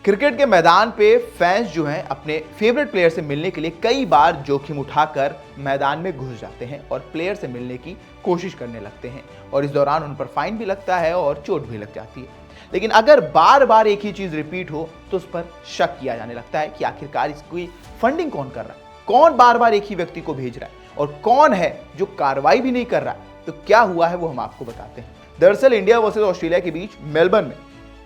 Cricket के मैदान पे फैंस जो हैं अपने फेवरेट प्लेयर से मिलने के लिए कई बार जोखिम उठाकर मैदान में घुस जाते हैं और प्लेयर से मिलने की कोशिश करने लगते हैं और इस दौरान उन पर फाइन भी लगता है और चोट भी लग जाती है। लेकिन अगर बार बार एक ही चीज रिपीट हो तो उस पर शक किया जाने लगता है कि आखिरकार इसकी फंडिंग कौन कर रहा है, कौन बार बार एक ही व्यक्ति को भेज रहा है और कौन है जो कार्रवाई भी नहीं कर रहा है। तो क्या हुआ है वो हम आपको बताते हैं। दरअसल इंडिया वर्सेस ऑस्ट्रेलिया के बीच मेलबर्न में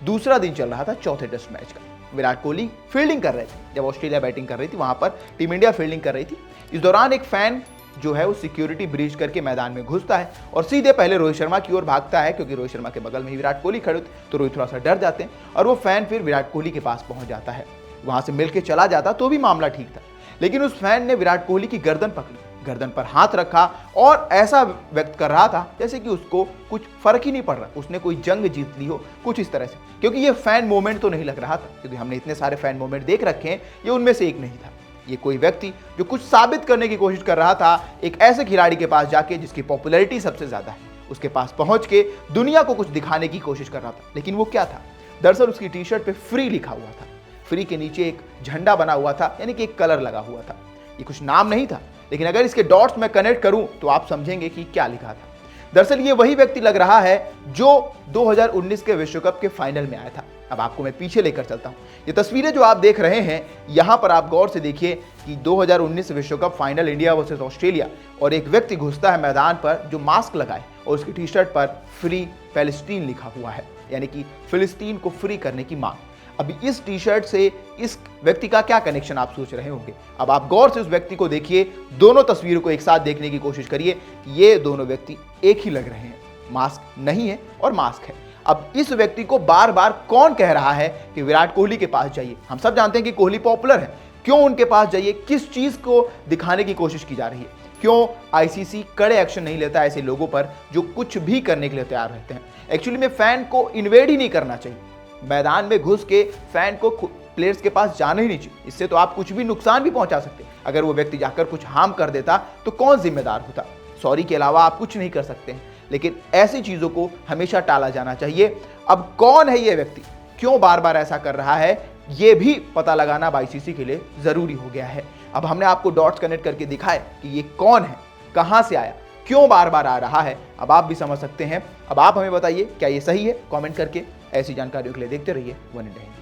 दूसरा दिन चल रहा था चौथे टेस्ट मैच का। विराट कोहली फील्डिंग कर रहे थे जब ऑस्ट्रेलिया बैटिंग कर रही थी, वहां पर टीम इंडिया फील्डिंग कर रही थी। इस दौरान एक फैन जो है वो सिक्योरिटी ब्रीच करके मैदान में घुसता है और सीधे पहले रोहित शर्मा की ओर भागता है, क्योंकि रोहित शर्मा के बगल में ही विराट कोहली खड़े थे तो रोहित थोड़ा सा डर जाते हैं और वो फैन फिर विराट कोहली के पास पहुंच जाता है। वहां से मिलकर चला जाता तो भी मामला ठीक था, लेकिन उस फैन ने विराट कोहली की गर्दन पकड़ी, गर्दन पर हाथ रखा और ऐसा व्यक्त कर रहा था जैसे कि उसको कुछ फर्क ही नहीं पड़ रहा, उसने कोई जंग जीत ली हो, कुछ इस तरह से। क्योंकि ये फैन मोमेंट तो नहीं लग रहा था, क्योंकि हमने इतने सारे फैन मोमेंट देख रखे हैं, ये उनमें से एक नहीं था। ये कोई व्यक्ति जो कुछ साबित करने की कोशिश कर रहा था एक ऐसे खिलाड़ी के पास जाके जिसकी पॉपुलैरिटी सबसे ज्यादा है, उसके पास पहुंच के दुनिया को कुछ दिखाने की कोशिश कर रहा था। लेकिन वो क्या था? दरअसल उसकी टी शर्ट पे फ्री लिखा हुआ था, फ्री के नीचे एक झंडा बना हुआ था, यानी कि एक कलर लगा हुआ था। ये कुछ नाम नहीं था, लेकिन अगर इसके डॉट्स में कनेक्ट करूं तो आप समझेंगे कि क्या लिखा था। दरअसल ये वही व्यक्ति लग रहा है जो 2019 के विश्व कप के फाइनल में आया था। अब आपको मैं पीछे लेकर चलता हूं। ये तस्वीरें जो आप देख रहे हैं, यहां पर आप गौर से देखिए कि 2019 विश्व cup final India versus Australia, और एक व्यक्ति घुसता है मैदान पर जो मास्क लगाए और उसकी टी शर्ट पर फ्री पैलेस्टीन लिखा हुआ है, यानी कि फिलिस्तीन को फ्री करने की मांग। अभी इस टी शर्ट से इस व्यक्ति का क्या कनेक्शन आप सोच रहे होंगे। अब आप गौर से उस व्यक्ति को देखिए, दोनों तस्वीरों को एक साथ देखने की कोशिश करिए कि ये दोनों व्यक्ति एक ही लग रहे हैं, मास्क नहीं है और मास्क है। अब इस व्यक्ति को बार बार कौन कह रहा है कि विराट कोहली के पास जाइए? हम सब जानते हैं कि कोहली पॉपुलर है, क्यों उनके पास जाइए? किस चीज को दिखाने की कोशिश की जा रही है? क्यों आईसीसी कड़े एक्शन नहीं लेता ऐसे लोगों पर जो कुछ भी करने के लिए तैयार रहते हैं? एक्चुअली में फैन को इन्वेड ही नहीं करना चाहिए, मैदान में घुस के फैन को प्लेयर्स के पास जाना ही नहीं चाहिए। इससे तो आप कुछ भी नुकसान भी पहुंचा सकते हैं। अगर वो व्यक्ति जाकर कुछ हार्म कर देता तो कौन जिम्मेदार होता? सॉरी के अलावा आप कुछ नहीं कर सकते हैं, लेकिन ऐसी चीजों को हमेशा टाला जाना चाहिए। अब कौन है ये व्यक्ति, क्यों बार बार ऐसा कर रहा है, ये भी पता लगाना आईसीसी के लिए जरूरी हो गया है। अब हमने आपको डॉट्स कनेक्ट करके दिखाए कि ये कौन है, कहां से आया, क्यों बार बार आ रहा है। अब आप भी समझ सकते हैं। अब आप हमें बताइए क्या ये सही है? कमेंट करके ऐसी जानकारियों के लिए देखते रहिए वन इंडिया हिंदी।